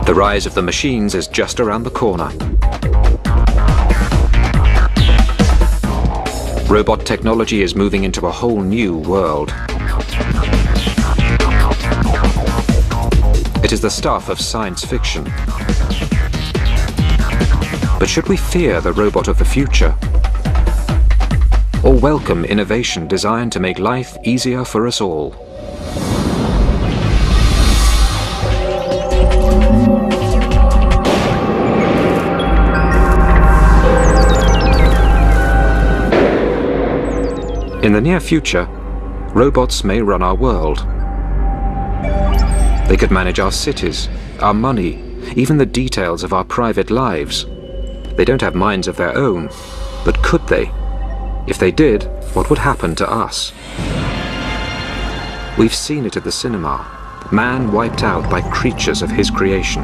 The rise of the machines is just around the corner. Robot technology is moving into a whole new world. It is the stuff of science fiction. But should we fear the robot of the future? Or welcome innovation designed to make life easier for us all? In the near future, robots may run our world. They could manage our cities, our money, even the details of our private lives. They don't have minds of their own, but could they? If they did, what would happen to us? We've seen it at the cinema. Man wiped out by creatures of his creation.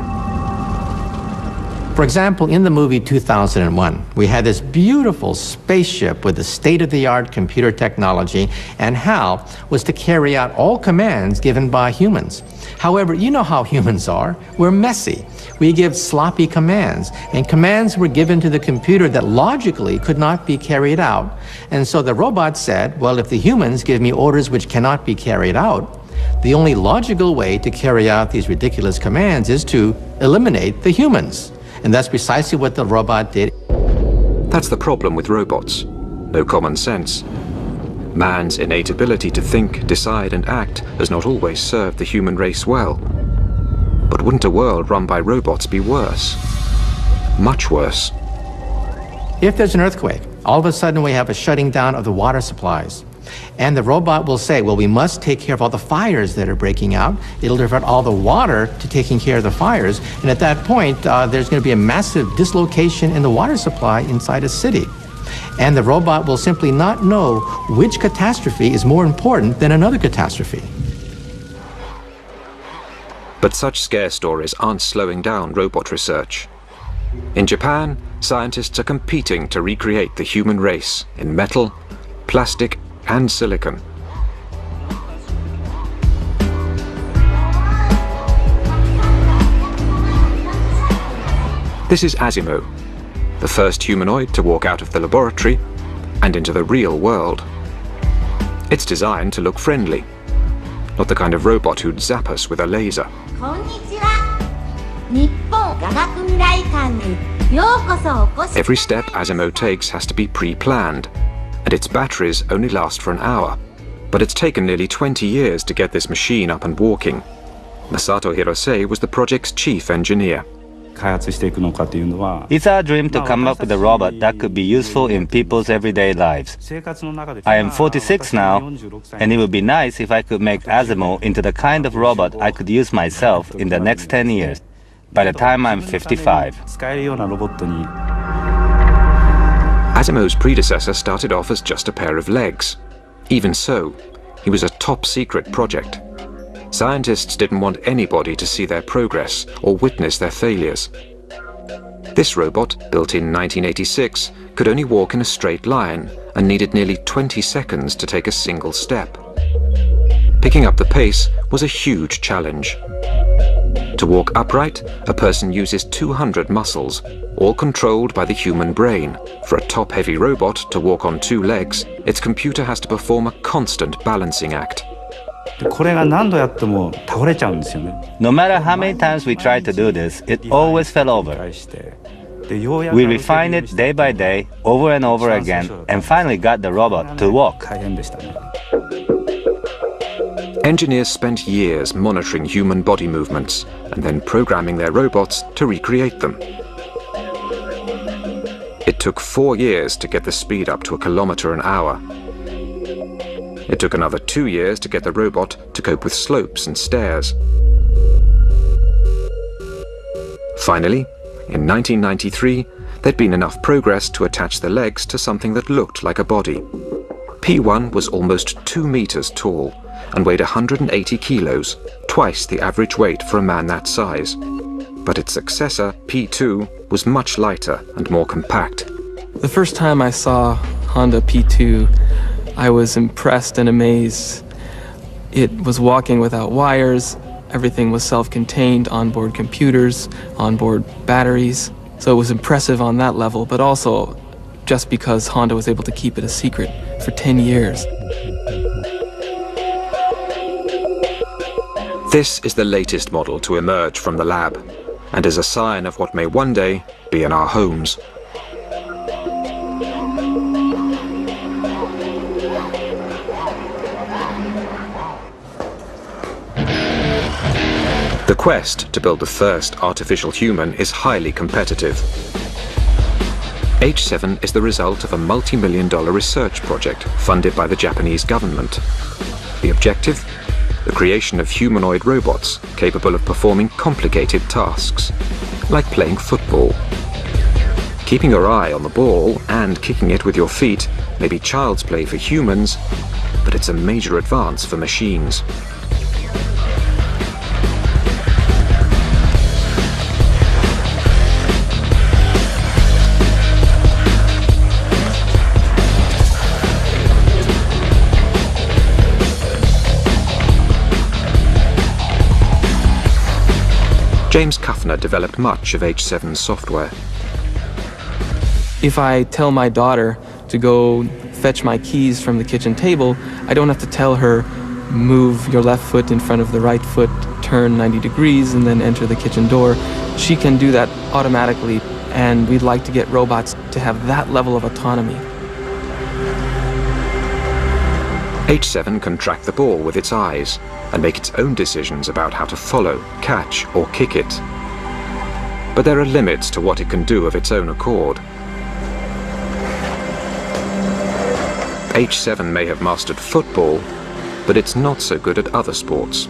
For example, in the movie 2001, we had this beautiful spaceship with the state-of-the-art computer technology, and HAL was to carry out all commands given by humans. However, you know how humans are. We're messy. We give sloppy commands, and commands were given to the computer that logically could not be carried out. And so the robot said, well, if the humans give me orders which cannot be carried out, the only logical way to carry out these ridiculous commands is to eliminate the humans. And that's precisely what the robot did. That's the problem with robots. No common sense. Man's innate ability to think, decide, and act has not always served the human race well. But wouldn't a world run by robots be worse? Much worse. If there's an earthquake, all of a sudden we have a shutting down of the water supplies. And the robot will say, well, we must take care of all the fires that are breaking out. It'll divert all the water to taking care of the fires. And at that point, there's going to be a massive dislocation in the water supply inside a city. And the robot will simply not know which catastrophe is more important than another catastrophe. But such scare stories aren't slowing down robot research. In Japan, scientists are competing to recreate the human race in metal, plastic, and silicon. This is Asimo, the first humanoid to walk out of the laboratory and into the real world. It's designed to look friendly, not the kind of robot who'd zap us with a laser. Every step Asimo takes has to be pre-planned, and its batteries only last for an hour. But it's taken nearly 20 years to get this machine up and walking. Masato Hirose was the project's chief engineer. It's our dream to come up with a robot that could be useful in people's everyday lives. I am 46 now, and it would be nice if I could make Asimo into the kind of robot I could use myself in the next 10 years, by the time I'm 55. Asimo's predecessor started off as just a pair of legs. Even so, he was a top-secret project. Scientists didn't want anybody to see their progress or witness their failures. This robot, built in 1986, could only walk in a straight line and needed nearly 20 seconds to take a single step. Picking up the pace was a huge challenge. To walk upright, a person uses 200 muscles, all controlled by the human brain. For a top-heavy robot to walk on two legs, its computer has to perform a constant balancing act. No matter how many times we tried to do this, it always fell over. We refined it day by day, over and over again, and finally got the robot to walk. Engineers spent years monitoring human body movements and then programming their robots to recreate them. It took 4 years to get the speed up to 1 kilometer an hour. It took another 2 years to get the robot to cope with slopes and stairs. Finally, in 1993, there'd been enough progress to attach the legs to something that looked like a body. P1 was almost 2 meters tall and weighed 180 kilos, twice the average weight for a man that size. But its successor, P2, was much lighter and more compact. The first time I saw Honda P2, I was impressed and amazed. It was walking without wires. Everything was self-contained, onboard computers, onboard batteries. So it was impressive on that level, but also just because Honda was able to keep it a secret for 10 years. This is the latest model to emerge from the lab, and is a sign of what may one day be in our homes. The quest to build the first artificial human is highly competitive. H7 is the result of a multi-million-dollar research project funded by the Japanese government. The objective? The creation of humanoid robots capable of performing complicated tasks, like playing football. Keeping your eye on the ball and kicking it with your feet may be child's play for humans, but it's a major advance for machines. James Kuffner developed much of H7's software. If I tell my daughter to go fetch my keys from the kitchen table, I don't have to tell her, move your left foot in front of the right foot, turn 90 degrees, and then enter the kitchen door. She can do that automatically, and we'd like to get robots to have that level of autonomy. H7 can track the ball with its eyes and make its own decisions about how to follow, catch, or kick it. But there are limits to what it can do of its own accord. H7 may have mastered football, but it's not so good at other sports.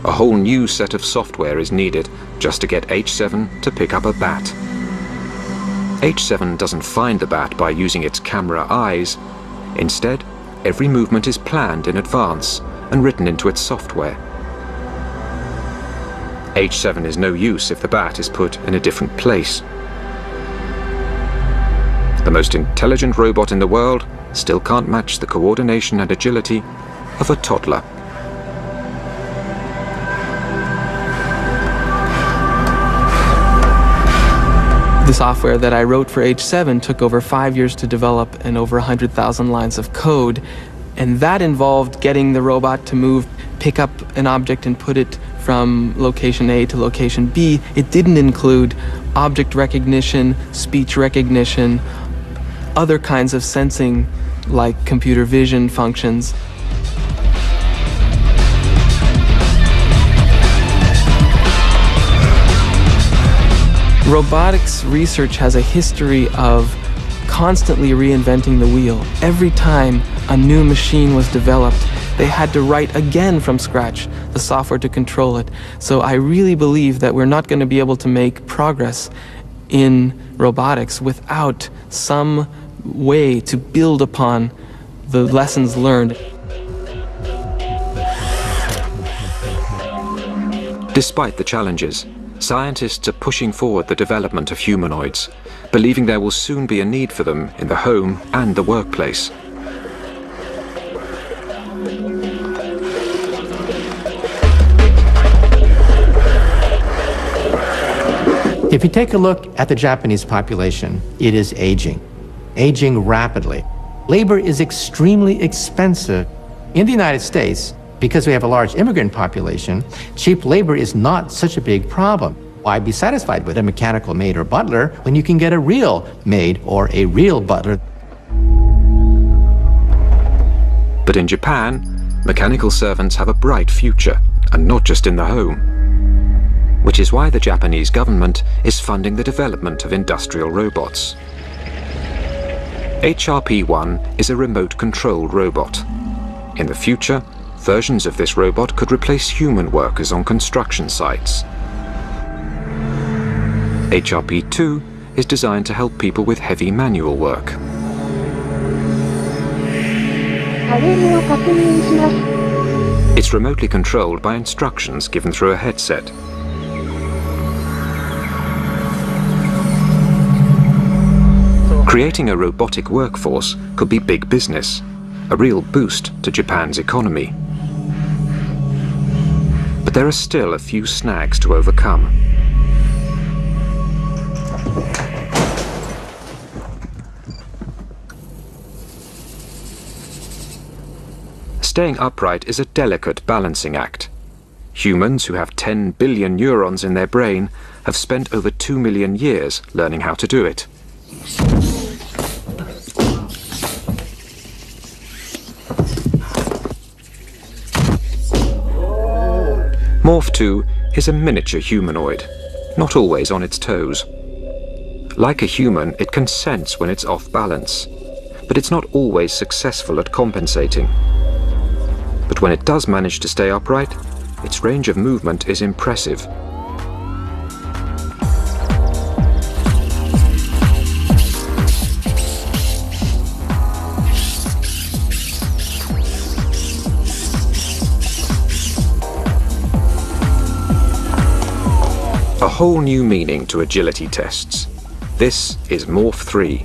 A whole new set of software is needed just to get H7 to pick up a bat. H7 doesn't find the bat by using its camera eyes. Instead, every movement is planned in advance and written into its software. H7 is no use if the bat is put in a different place. The most intelligent robot in the world still can't match the coordination and agility of a toddler. The software that I wrote for H7 took over 5 years to develop and over 100,000 lines of code. And that involved getting the robot to move, pick up an object and put it from location A to location B. It didn't include object recognition, speech recognition, other kinds of sensing like computer vision functions. Robotics research has a history of constantly reinventing the wheel. Every time a new machine was developed, they had to write again from scratch the software to control it. So I really believe that we're not going to be able to make progress in robotics without some way to build upon the lessons learned. Despite the challenges, scientists are pushing forward the development of humanoids, believing there will soon be a need for them in the home and the workplace. If you take a look at the Japanese population, it is aging rapidly. Labor is extremely expensive. In the United States, because we have a large immigrant population, cheap labor is not such a big problem. Why be satisfied with a mechanical maid or butler when you can get a real maid or a real butler? But in Japan, mechanical servants have a bright future, and not just in the home. Which is why the Japanese government is funding the development of industrial robots. HRP-1 is a remote-controlled robot. In the future, versions of this robot could replace human workers on construction sites. HRP-2 is designed to help people with heavy manual work. It's remotely controlled by instructions given through a headset. Creating a robotic workforce could be big business, a real boost to Japan's economy. But there are still a few snags to overcome. Staying upright is a delicate balancing act. Humans who have 10 billion neurons in their brain have spent over 2 million years learning how to do it. Morph 2 is a miniature humanoid, not always on its toes. Like a human, it can sense when it's off balance, but it's not always successful at compensating. But when it does manage to stay upright, its range of movement is impressive. A whole new meaning to agility tests. This is Morph 3.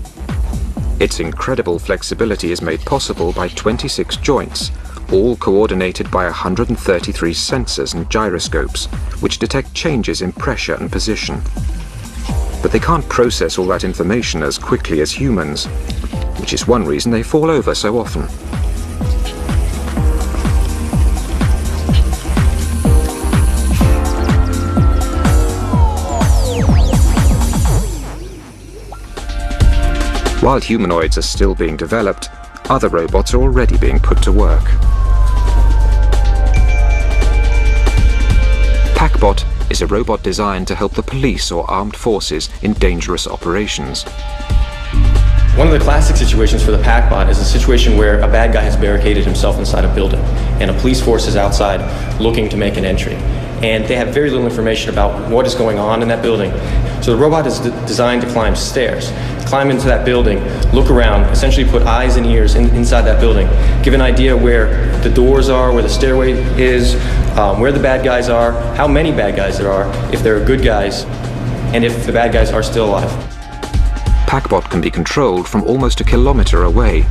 Its incredible flexibility is made possible by 26 joints, all coordinated by 133 sensors and gyroscopes, which detect changes in pressure and position. But they can't process all that information as quickly as humans, which is one reason they fall over so often. While humanoids are still being developed, other robots are already being put to work. Packbot is a robot designed to help the police or armed forces in dangerous operations. One of the classic situations for the Packbot is a situation where a bad guy has barricaded himself inside a building and a police force is outside looking to make an entry. And they have very little information about what is going on in that building. So the robot is designed to climb stairs, climb into that building, look around, essentially put eyes and ears inside that building, give an idea where the doors are, where the stairway is, where the bad guys are, how many bad guys there are, if there are good guys, and if the bad guys are still alive. Packbot can be controlled from almost a kilometer away.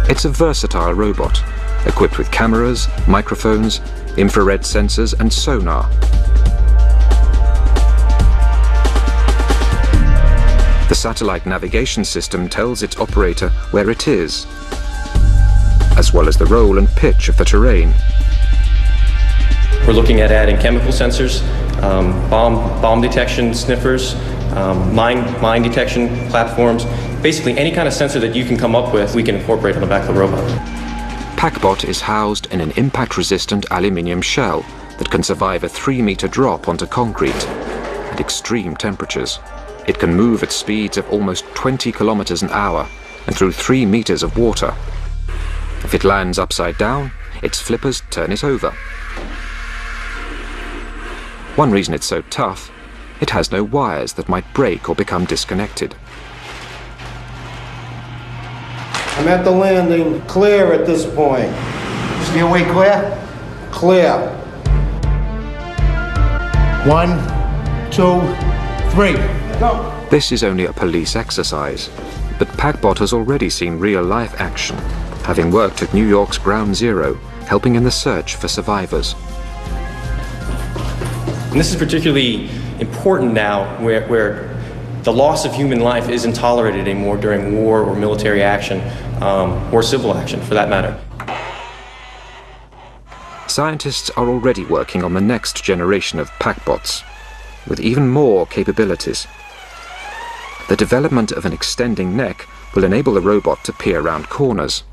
It's a versatile robot, equipped with cameras, microphones, infrared sensors and sonar. The satellite navigation system tells its operator where it is, as well as the roll and pitch of the terrain. We're looking at adding chemical sensors, bomb detection sniffers, mine detection platforms. Basically any kind of sensor that you can come up with, we can incorporate on the back of the robot. Packbot is housed in an impact-resistant aluminium shell that can survive a 3-meter drop onto concrete at extreme temperatures. It can move at speeds of almost 20 kilometers an hour and through 3 meters of water. If it lands upside down, its flippers turn it over. One reason it's so tough, it has no wires that might break or become disconnected. I'm at the landing, clear at this point. Is the way clear? Clear. 1, 2, 3. Go. This is only a police exercise, but Packbot has already seen real-life action, having worked at New York's Ground Zero, helping in the search for survivors. And this is particularly important now where the loss of human life isn't tolerated anymore during war or military action, or civil action for that matter. Scientists are already working on the next generation of Packbots, with even more capabilities. The development of an extending neck will enable the robot to peer around corners.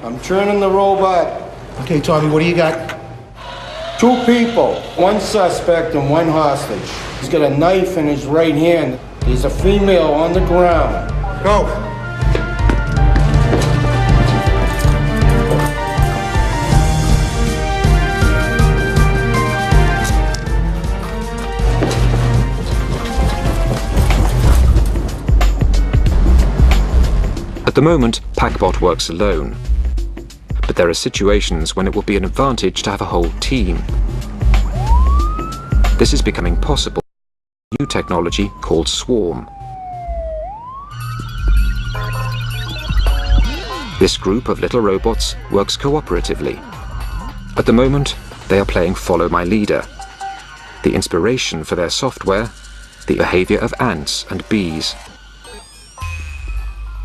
I'm turning the robot. Okay, Tommy, what do you got? 2 people, 1 suspect and 1 hostage. He's got a knife in his right hand. There's a female on the ground. Go. At the moment, Packbot works alone. But there are situations when it will be an advantage to have a whole team. This is becoming possible with new technology called Swarm. This group of little robots works cooperatively. At the moment, they are playing Follow My Leader. The inspiration for their software, the behavior of ants and bees.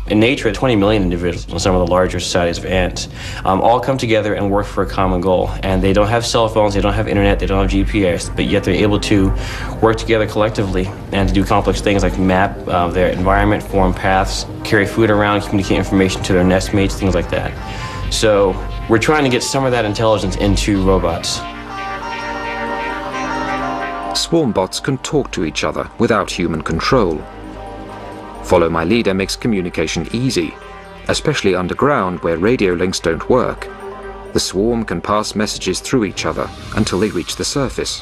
In nature, 20 million individuals in some of the larger societies of ants all come together and work for a common goal. And they don't have cell phones, they don't have internet, they don't have GPS, but yet they're able to work together collectively and to do complex things like map their environment, form paths, carry food around, communicate information to their nest mates, things like that. So we're trying to get some of that intelligence into robots. Swarm bots can talk to each other without human control. Follow My Leader makes communication easy, especially underground where radio links don't work. The swarm can pass messages through each other until they reach the surface.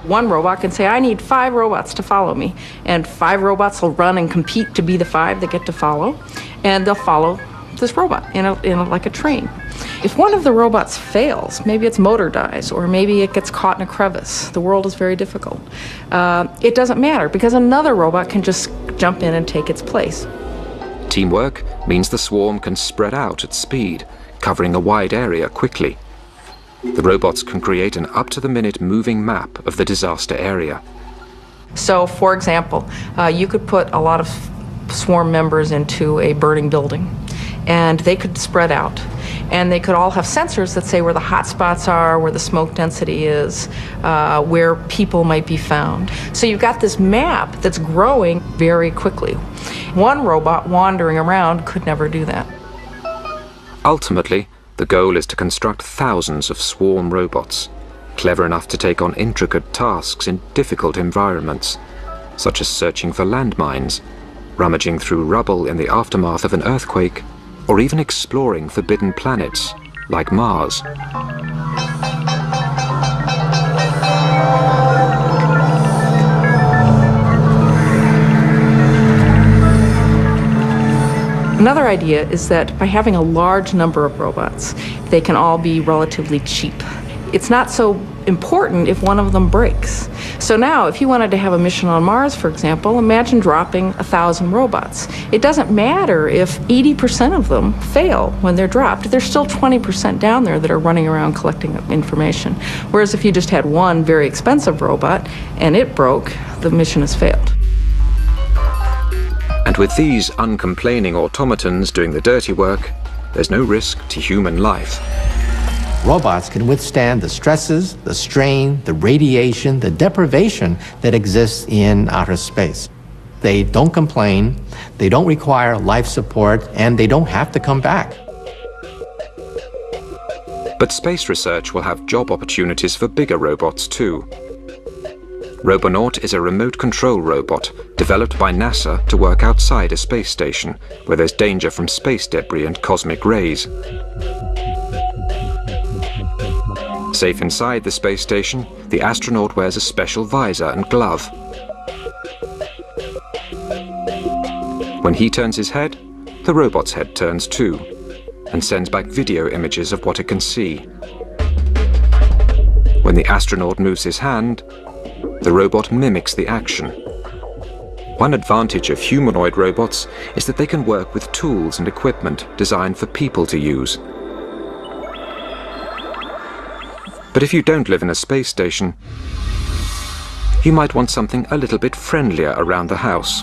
One robot can say, I need 5 robots to follow me, and 5 robots will run and compete to be the 5 that get to follow, and they'll follow this robot like a train. If one of the robots fails, maybe its motor dies, or maybe it gets caught in a crevice, the world is very difficult. It doesn't matter, because another robot can just jump in and take its place. Teamwork means the swarm can spread out at speed, covering a wide area quickly. The robots can create an up-to-the-minute moving map of the disaster area. So, for example, you could put a lot of swarm members into a burning building, and they could spread out. And they could all have sensors that say where the hot spots are, where the smoke density is, where people might be found. So you've got this map that's growing very quickly. One robot wandering around could never do that. Ultimately, the goal is to construct thousands of swarm robots, clever enough to take on intricate tasks in difficult environments, such as searching for landmines, rummaging through rubble in the aftermath of an earthquake, or even exploring forbidden planets like Mars. Another idea is that by having a large number of robots, they can all be relatively cheap. It's not so important if one of them breaks. So now, if you wanted to have a mission on Mars, for example, imagine dropping 1,000 robots. It doesn't matter if 80% of them fail when they're dropped. There's still 20% down there that are running around collecting information. Whereas if you just had one very expensive robot and it broke, the mission has failed. And with these uncomplaining automatons doing the dirty work, there's no risk to human life. Robots can withstand the stresses, the strain, the radiation, the deprivation that exists in outer space. They don't complain, they don't require life support, and they don't have to come back. But space research will have job opportunities for bigger robots too. Robonaut is a remote control robot developed by NASA to work outside a space station where there's danger from space debris and cosmic rays. Safe inside the space station, the astronaut wears a special visor and glove. When he turns his head, the robot's head turns too, and sends back video images of what it can see. When the astronaut moves his hand, the robot mimics the action. One advantage of humanoid robots is that they can work with tools and equipment designed for people to use. But if you don't live in a space station, you might want something a little bit friendlier around the house.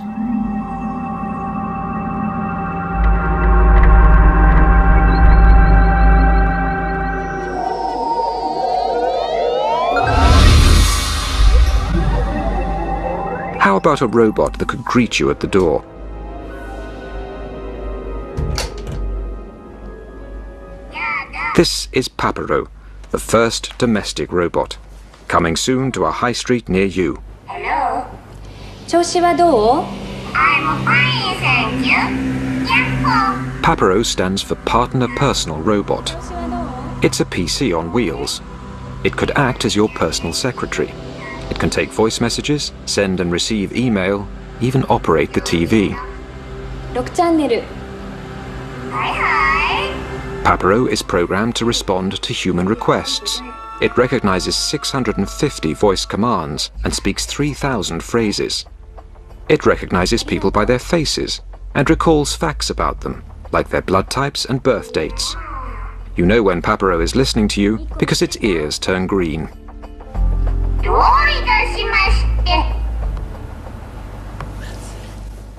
How about a robot that could greet you at the door? This is Papero, the first domestic robot, coming soon to a high street near you. Hello. 調子はどう? I'm fine, thank you. Yahoo! Papero stands for Partner Personal Robot. It's a PC on wheels. It could act as your personal secretary. It can take voice messages, send and receive email, even operate the TV. 6チャンネル. Hi, hi. Papero is programmed to respond to human requests. It recognizes 650 voice commands and speaks 3,000 phrases. It recognizes people by their faces and recalls facts about them, like their blood types and birth dates. You know when Papero is listening to you because its ears turn green.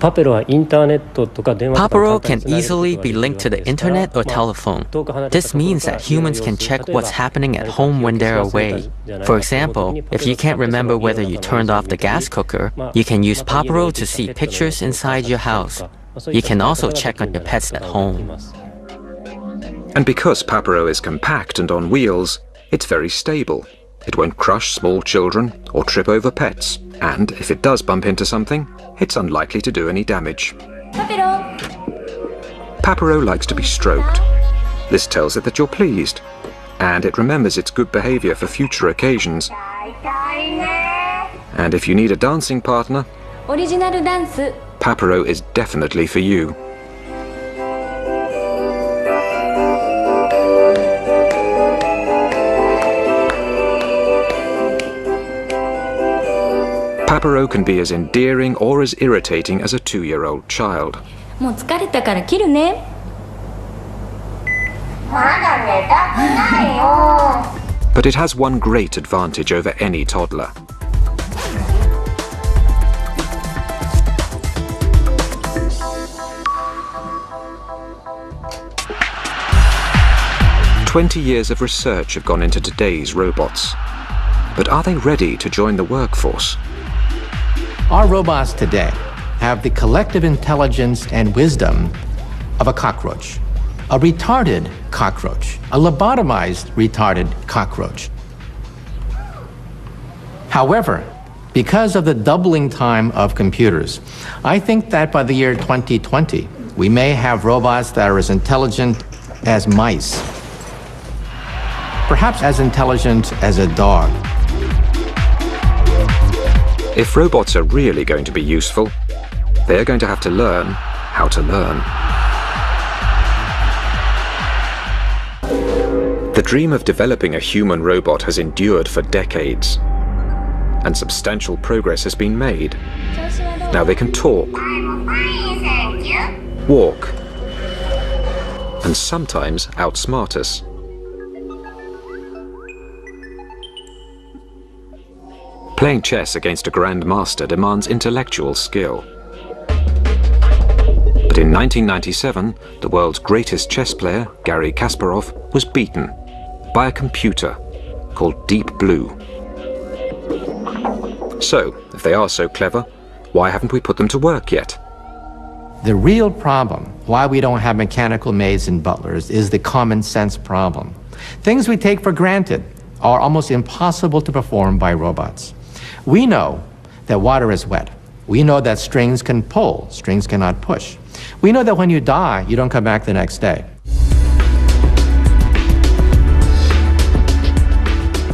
Papero can easily be linked to the internet or telephone. This means that humans can check what's happening at home when they're away. For example, if you can't remember whether you turned off the gas cooker, you can use Papero to see pictures inside your house. You can also check on your pets at home. And because Papero is compact and on wheels, it's very stable. It won't crush small children or trip over pets. And if it does bump into something, it's unlikely to do any damage. Papero likes to be stroked. This tells it that you're pleased. And it remembers its good behavior for future occasions. And if you need a dancing partner, Papero is definitely for you. Papero can be as endearing or as irritating as a 2-year-old child. But it has one great advantage over any toddler. "20 years of research have gone into today's robots. But are they ready to join the workforce? Our robots today have the collective intelligence and wisdom of a cockroach, a retarded cockroach, a lobotomized retarded cockroach. However, because of the doubling time of computers, I think that by the year 2020, we may have robots that are as intelligent as mice, perhaps as intelligent as a dog. If robots are really going to be useful, they're going to have to learn how to learn. The dream of developing a human robot has endured for decades, and substantial progress has been made. Now they can talk, walk, and sometimes outsmart us. Playing chess against a grandmaster demands intellectual skill. But in 1997, the world's greatest chess player, Garry Kasparov, was beaten by a computer called Deep Blue. So, if they are so clever, why haven't we put them to work yet? The real problem, why we don't have mechanical maids and butlers, is the common sense problem. Things we take for granted are almost impossible to perform by robots. We know that water is wet. We know that strings can pull, strings cannot push. We know that when you die, you don't come back the next day.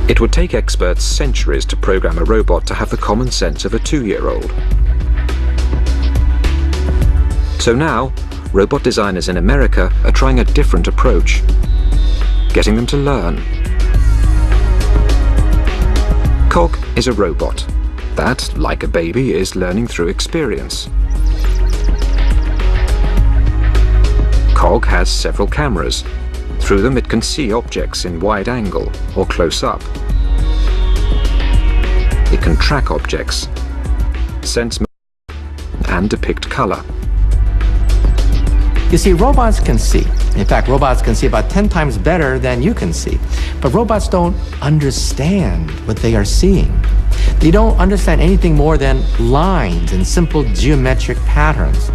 It would take experts centuries to program a robot to have the common sense of a 2-year-old. So now, robot designers in America are trying a different approach, getting them to learn. Cog is a robot that, like a baby, is learning through experience. Cog has several cameras. Through them it can see objects in wide angle or close up. It can track objects, sense and depict color. You see, robots can see. In fact, robots can see about 10 times better than you can see. But robots don't understand what they are seeing. They don't understand anything more than lines and simple geometric patterns.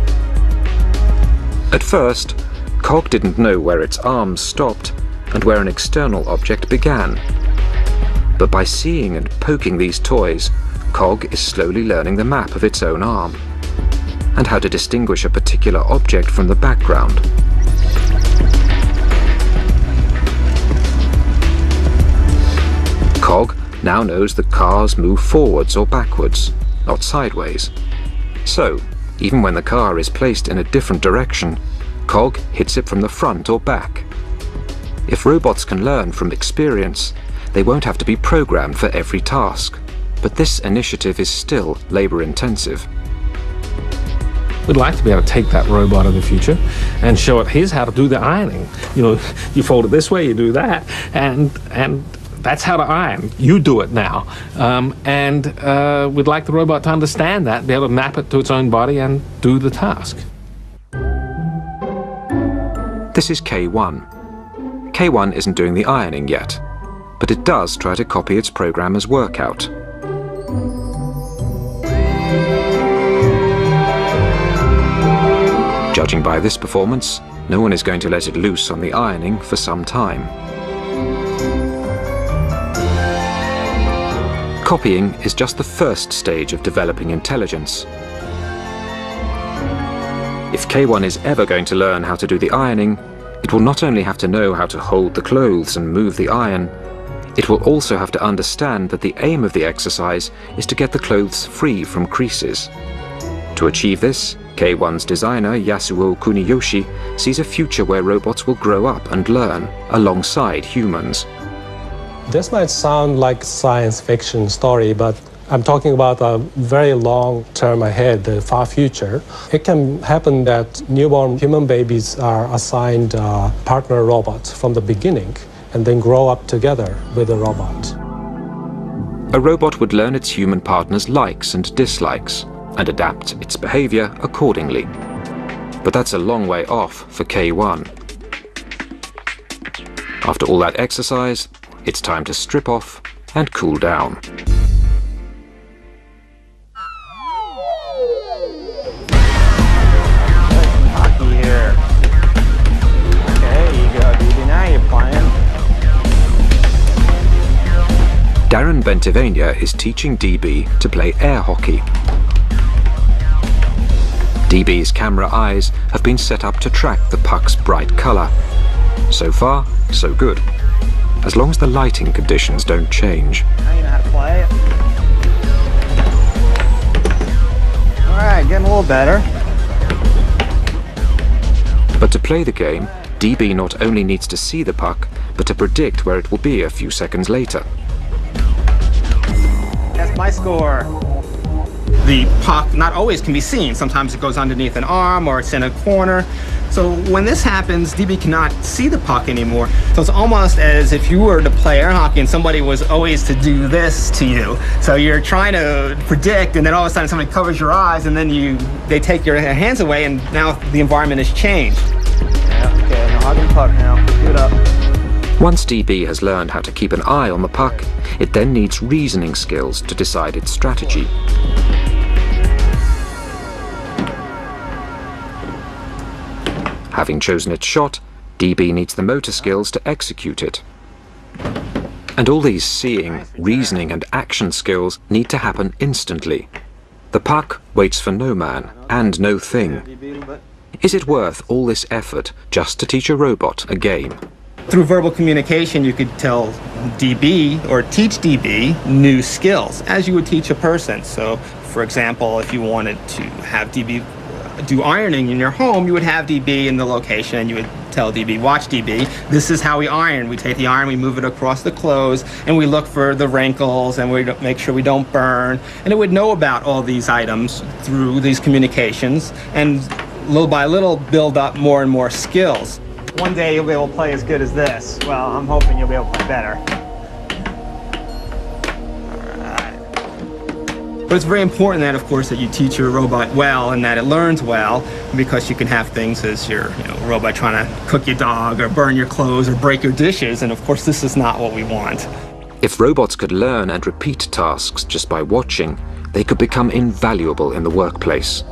At first, Cog didn't know where its arms stopped and where an external object began. But by seeing and poking these toys, Cog is slowly learning the map of its own arm and how to distinguish a particular object from the background. Cog now knows that cars move forwards or backwards, not sideways. So, even when the car is placed in a different direction, Cog hits it from the front or back. If robots can learn from experience, they won't have to be programmed for every task. But this initiative is still labor-intensive. We'd like to be able to take that robot of the future and show it, here's how to do the ironing. You know, you fold it this way, you do that, and that's how to iron. You do it now. We'd like the robot to understand that, be able to map it to its own body and do the task. This is K1. K1 isn't doing the ironing yet, but it does try to copy its programmer's workout. Judging by this performance, no one is going to let it loose on the ironing for some time. Copying is just the first stage of developing intelligence. If K1 is ever going to learn how to do the ironing, it will not only have to know how to hold the clothes and move the iron, it will also have to understand that the aim of the exercise is to get the clothes free from creases. To achieve this, K1's designer Yasuo Kuniyoshi sees a future where robots will grow up and learn alongside humans. This might sound like a science fiction story, but I'm talking about a very long term ahead, the far future. It can happen that newborn human babies are assigned partner robots from the beginning and then grow up together with a robot. A robot would learn its human partner's likes and dislikes and adapt its behavior accordingly. But that's a long way off for K1. After all that exercise, it's time to strip off and cool down. Hockey here. Okay, you go, DB. Now you're playing. Darren Bentivegna is teaching DB to play air hockey. DB's camera eyes have been set up to track the puck's bright colour. So far, so good. As long as the lighting conditions don't change. Now you know how to play it. Alright, getting a little better. But to play the game, DB not only needs to see the puck, but to predict where it will be a few seconds later. That's my score. The puck not always can be seen. Sometimes it goes underneath an arm or it's in a corner. So when this happens, DB cannot see the puck anymore. So it's almost as if you were to play air hockey and somebody was always to do this to you. So you're trying to predict, and then all of a sudden somebody covers your eyes, and then they take your hands away, and now the environment has changed. Yeah, okay, now hug the puck now. Give it up. Once DB has learned how to keep an eye on the puck, it then needs reasoning skills to decide its strategy. Having chosen its shot, DB needs the motor skills to execute it. And all these seeing, reasoning and action skills need to happen instantly. The puck waits for no man and no thing. Is it worth all this effort just to teach a robot a game? Through verbal communication, you could tell DB or teach DB new skills as you would teach a person. So, for example, if you wanted to have DB do ironing in your home, you would have DB in the location and you would tell DB, watch DB, this is how we iron. We take the iron, we move it across the clothes, and we look for the wrinkles, and we make sure we don't burn. And it would know about all these items through these communications, and little by little build up more and more skills. One day you'll be able to play as good as this. Well, I'm hoping you'll be able to play better. But it's very important that, of course, that you teach your robot well and that it learns well, because you can have things as your robot trying to cook your dog or burn your clothes or break your dishes, and of course this is not what we want. If robots could learn and repeat tasks just by watching, they could become invaluable in the workplace.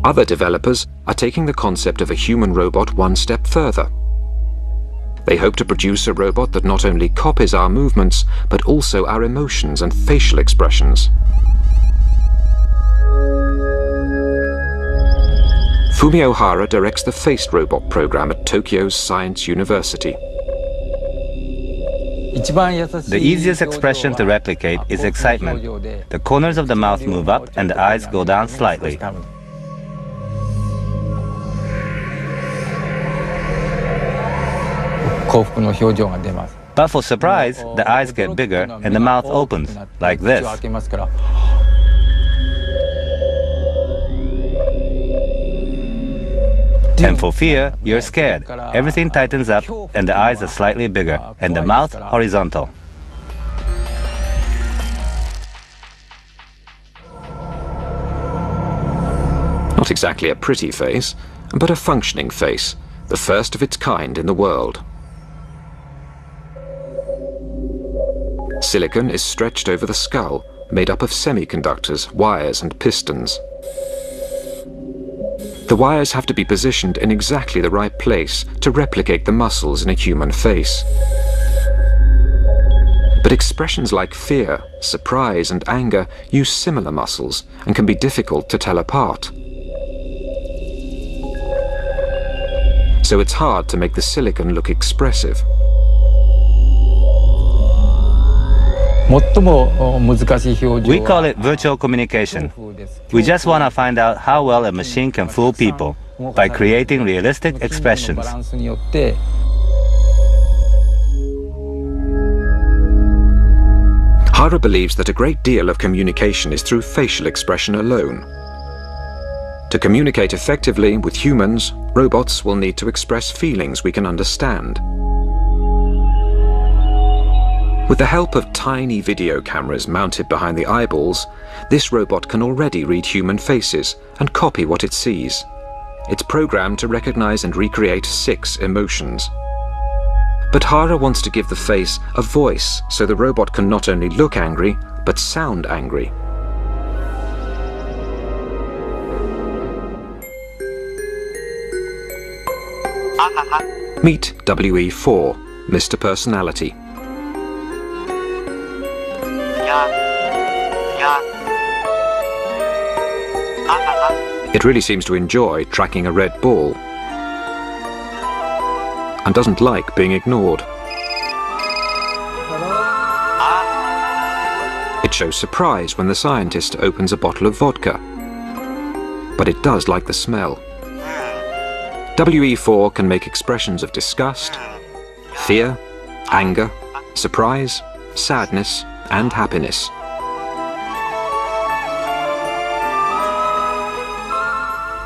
Other developers are taking the concept of a human robot one step further. They hope to produce a robot that not only copies our movements, but also our emotions and facial expressions. Fumio Hara directs the Faced Robot program at Tokyo's Science University. The easiest expression to replicate is excitement. The corners of the mouth move up and the eyes go down slightly. But for surprise, the eyes get bigger and the mouth opens, like this. And for fear, you're scared. Everything tightens up, and the eyes are slightly bigger, and the mouth horizontal. Not exactly a pretty face, but a functioning face, the first of its kind in the world. Silicon is stretched over the skull, made up of semiconductors, wires and pistons. The wires have to be positioned in exactly the right place to replicate the muscles in a human face. But expressions like fear, surprise and anger use similar muscles and can be difficult to tell apart. So it's hard to make the silicon look expressive. We call it virtual communication. We just want to find out how well a machine can fool people by creating realistic expressions. Hara believes that a great deal of communication is through facial expression alone. To communicate effectively with humans, robots will need to express feelings we can understand. With the help of tiny video cameras mounted behind the eyeballs, this robot can already read human faces and copy what it sees. It's programmed to recognize and recreate 6 emotions. But Hara wants to give the face a voice so the robot can not only look angry, but sound angry. Meet WE4, Mr. Personality. It really seems to enjoy tracking a red ball and doesn't like being ignored. It shows surprise when the scientist opens a bottle of vodka, but it does like the smell. WE4 can make expressions of disgust, fear, anger, surprise, sadness, and happiness.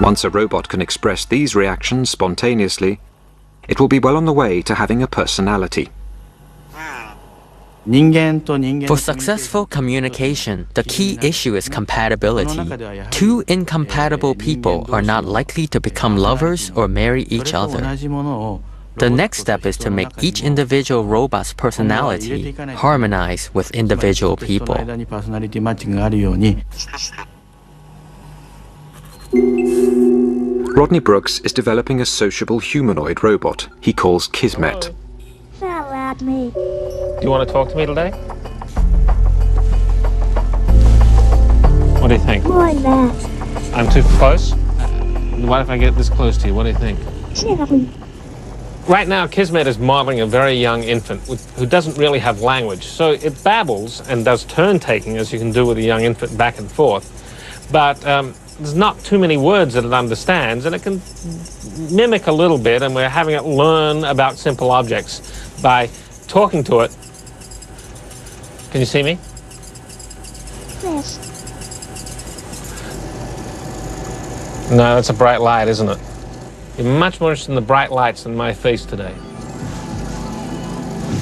Once a robot can express these reactions spontaneously, it will be well on the way to having a personality. For successful communication, the key issue is compatibility. 2 incompatible people are not likely to become lovers or marry each other. The next step is to make each individual robot's personality harmonize with individual people. Rodney Brooks is developing a sociable humanoid robot he calls Kismet. Do you want to talk to me today? What do you think? More than that. I'm too close? What if I get this close to you? What do you think? Right now, Kismet is modeling a very young infant who doesn't really have language. So it babbles and does turn-taking, as you can do with a young infant, back and forth. But there's not too many words that it understands, and it can mimic a little bit, and we're having it learn about simple objects by talking to it. Can you see me? Yes. No, that's a bright light, isn't it? You're much more interested in the bright lights than my face today.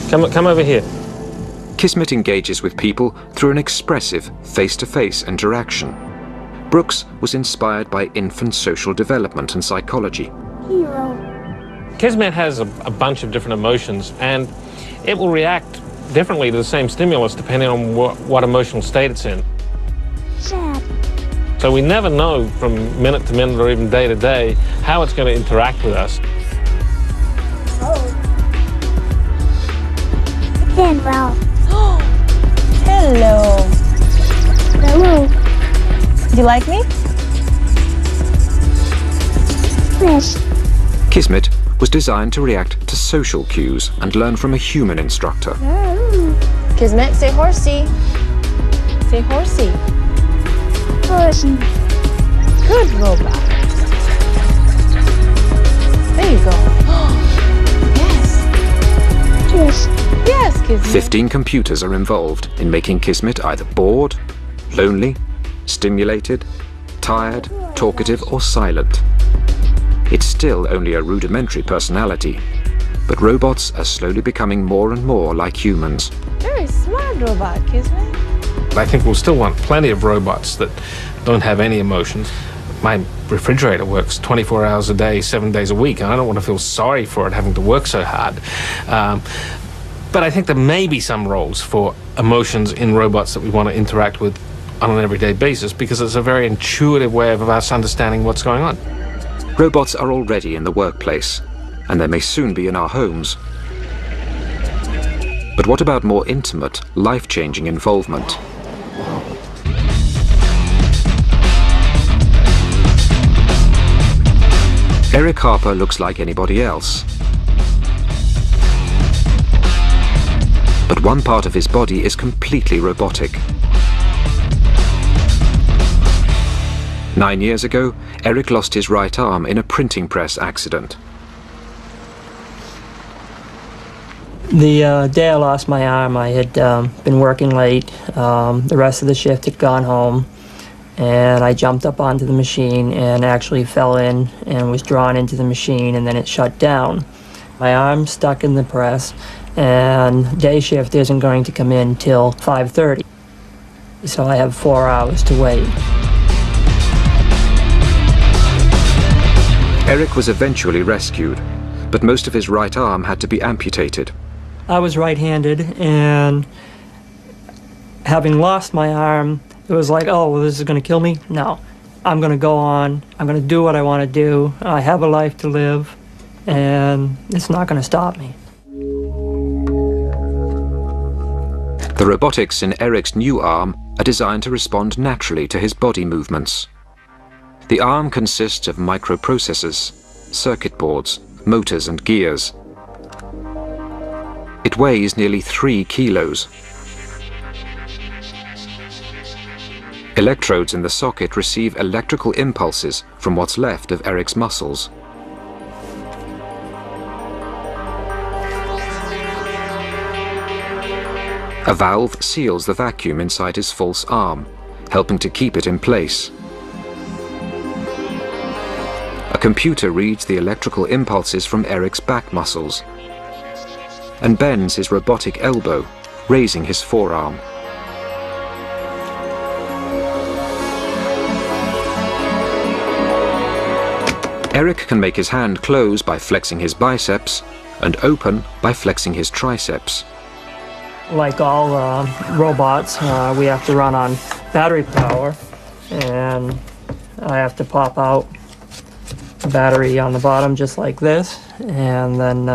Come over here. Kismet engages with people through an expressive face-to-face interaction. Brooks was inspired by infant social development and psychology. Hero. Kismet has a bunch of different emotions, and it will react differently to the same stimulus depending on what emotional state it's in. Sad. So we never know from minute to minute or even day to day how it's going to interact with us. Then, well. Hello. Hello. Do you like me? Yes. Kismet was designed to react to social cues and learn from a human instructor. Kismet, say horsey. Say horsey. Horsey. Good robot. There you go. Yes. Yes. Yes, Kismet. 15 computers are involved in making Kismet either bored, lonely, stimulated, tired, talkative, or silent. It's still only a rudimentary personality, but robots are slowly becoming more and more like humans. Very smart robot, Kismet. I think we'll still want plenty of robots that don't have any emotions. My refrigerator works 24 hours a day, 7 days a week, and I don't want to feel sorry for it having to work so hard. But I think there may be some roles for emotions in robots that we want to interact with on an everyday basis, because it's a very intuitive way of us understanding what's going on. Robots are already in the workplace, and they may soon be in our homes. But what about more intimate, life-changing involvement? Eric Harper looks like anybody else. But one part of his body is completely robotic. 9 years ago, Eric lost his right arm in a printing press accident. The day I lost my arm, I had been working late. The rest of the shift had gone home, and I jumped up onto the machine and actually fell in and was drawn into the machine, and then it shut down. My arm stuck in the press, and day shift isn't going to come in till 5:30, so I have 4 hours to wait. Eric was eventually rescued, but most of his right arm had to be amputated. I was right-handed, and having lost my arm, it was like, oh, well, this is going to kill me? No. I'm going to go on. I'm going to do what I want to do. I have a life to live, and it's not going to stop me. The robotics in Eric's new arm are designed to respond naturally to his body movements. The arm consists of microprocessors, circuit boards, motors and gears. It weighs nearly 3 kilos. Electrodes in the socket receive electrical impulses from what's left of Eric's muscles. A valve seals the vacuum inside his false arm, helping to keep it in place. A computer reads the electrical impulses from Eric's back muscles and bends his robotic elbow, raising his forearm. Eric can make his hand close by flexing his biceps and open by flexing his triceps. Like all robots, we have to run on battery power, and I have to pop out the battery on the bottom just like this, and then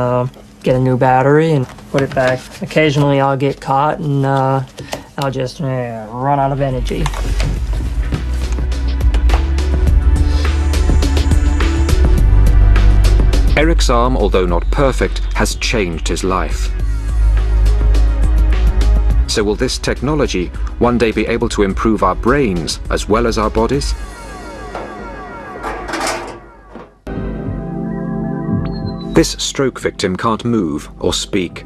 get a new battery and put it back. Occasionally I'll get caught and I'll just run out of energy. Eric's arm, although not perfect, has changed his life. So will this technology one day be able to improve our brains as well as our bodies? This stroke victim can't move or speak.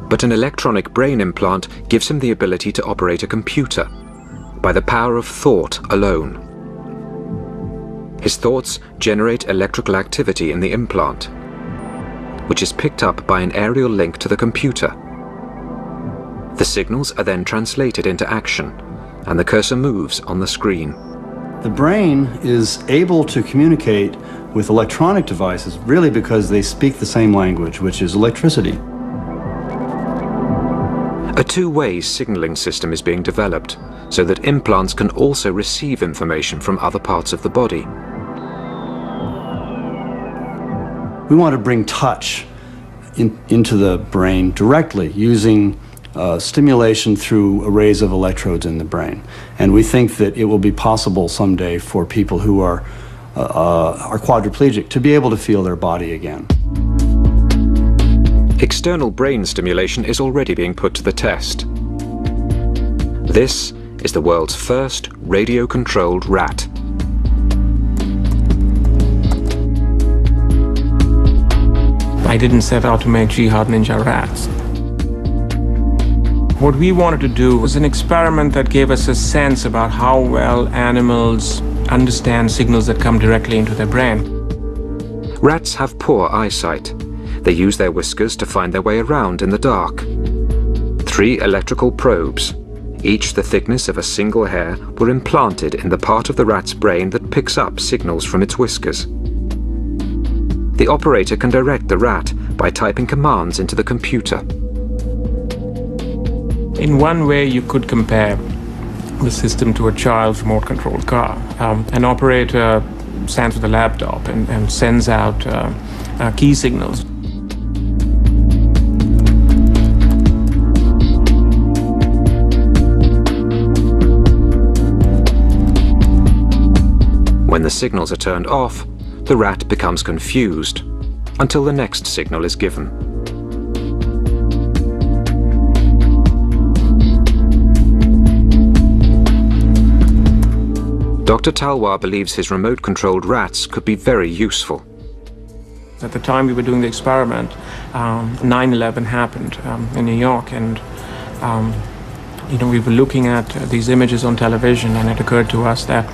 But an electronic brain implant gives him the ability to operate a computer by the power of thought alone. His thoughts generate electrical activity in the implant, which is picked up by an aerial link to the computer. The signals are then translated into action, and the cursor moves on the screen. The brain is able to communicate with electronic devices really because they speak the same language, which is electricity. A two-way signaling system is being developed so that implants can also receive information from other parts of the body. We want to bring touch into the brain directly using stimulation through arrays of electrodes in the brain. And we think that it will be possible someday for people who are quadriplegic to be able to feel their body again. External brain stimulation is already being put to the test. This is the world's first radio-controlled rat. I didn't set out to make Jihad Ninja rats. What we wanted to do was an experiment that gave us a sense about how well animals understand signals that come directly into their brain. Rats have poor eyesight. They use their whiskers to find their way around in the dark. 3 electrical probes, each the thickness of a single hair, were implanted in the part of the rat's brain that picks up signals from its whiskers. The operator can direct the rat by typing commands into the computer. In one way, you could compare the system to a child's remote-controlled car. An operator stands with a laptop and sends out key signals. When the signals are turned off, the rat becomes confused until the next signal is given. Dr. Talwar believes his remote-controlled rats could be very useful. At the time we were doing the experiment, 9/11 happened in New York, and we were looking at these images on television, and it occurred to us that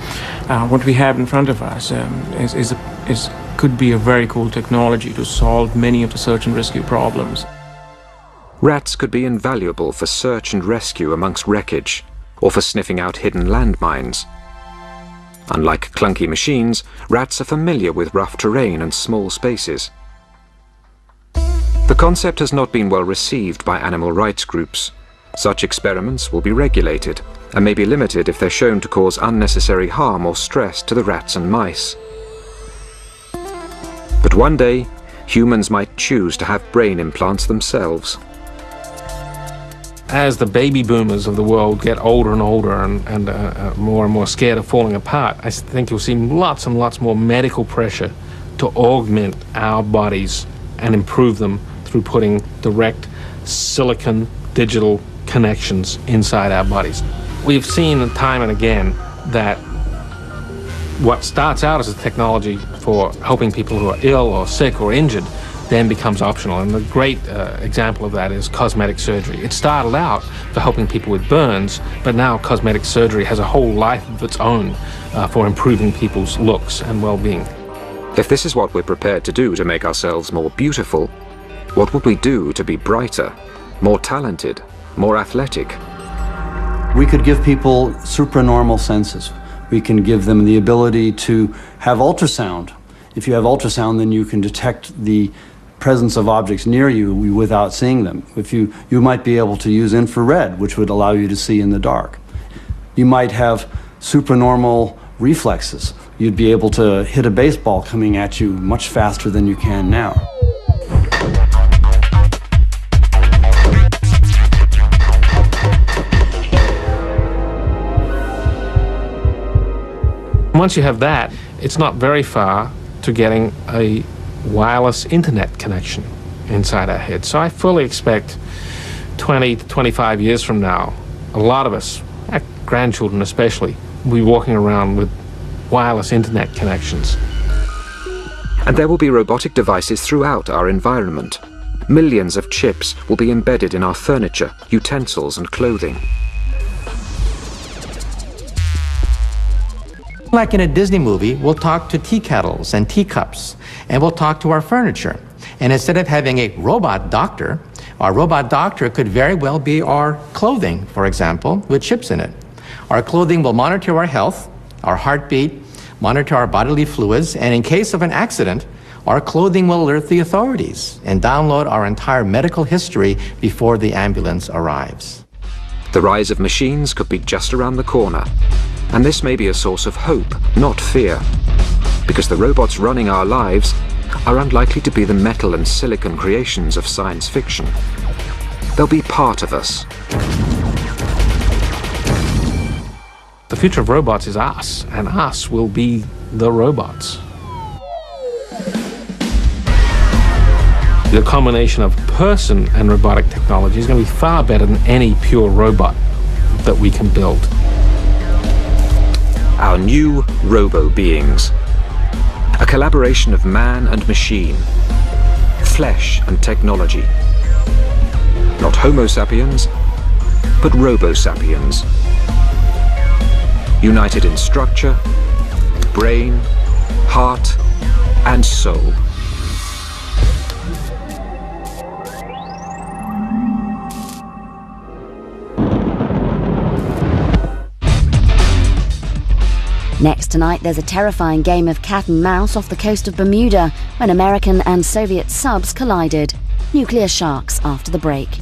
what we have in front of us could be a very cool technology to solve many of the search and rescue problems. Rats could be invaluable for search and rescue amongst wreckage, or for sniffing out hidden landmines. Unlike clunky machines, rats are familiar with rough terrain and small spaces. The concept has not been well received by animal rights groups. Such experiments will be regulated and may be limited if they're shown to cause unnecessary harm or stress to the rats and mice. But one day, humans might choose to have brain implants themselves. As the baby boomers of the world get older and older and more scared of falling apart, I think you'll see lots and lots more medical pressure to augment our bodies and improve them through putting direct silicon digital connections inside our bodies. We've seen time and again that what starts out as a technology for helping people who are ill or sick or injured then becomes optional. And the great example of that is cosmetic surgery. It started out for helping people with burns, but now cosmetic surgery has a whole life of its own for improving people's looks and well-being. If this is what we're prepared to do to make ourselves more beautiful, what would we do to be brighter, more talented, more athletic? We could give people supranormal senses. We can give them the ability to have ultrasound. If you have ultrasound, then you can detect the presence of objects near you without seeing them. If you might be able to use infrared, which would allow you to see in the dark. You might have supranormal reflexes. You'd be able to hit a baseball coming at you much faster than you can now. Once you have that, it's not very far to getting a wireless internet connection inside our head. So I fully expect 20 to 25 years from now, a lot of us, our grandchildren especially, will be walking around with wireless internet connections. And there will be robotic devices throughout our environment. Millions of chips will be embedded in our furniture, utensils, and clothing. Like in a Disney movie, we'll talk to tea kettles and teacups, and we'll talk to our furniture. And instead of having a robot doctor, our robot doctor could very well be our clothing, for example, with chips in it. Our clothing will monitor our health, our heartbeat, monitor our bodily fluids, and in case of an accident, our clothing will alert the authorities and download our entire medical history before the ambulance arrives. The rise of machines could be just around the corner. And this may be a source of hope, not fear, because the robots running our lives are unlikely to be the metal and silicon creations of science fiction. They'll be part of us. The future of robots is us, and us will be the robots. The combination of person and robotic technology is going to be far better than any pure robot that we can build. Our new robo-beings. A collaboration of man and machine, flesh and technology. Not Homo sapiens, but Robo sapiens. United in structure, brain, heart, and soul. Next tonight, there's a terrifying game of cat and mouse off the coast of Bermuda when American and Soviet subs collided. Nuclear sharks after the break.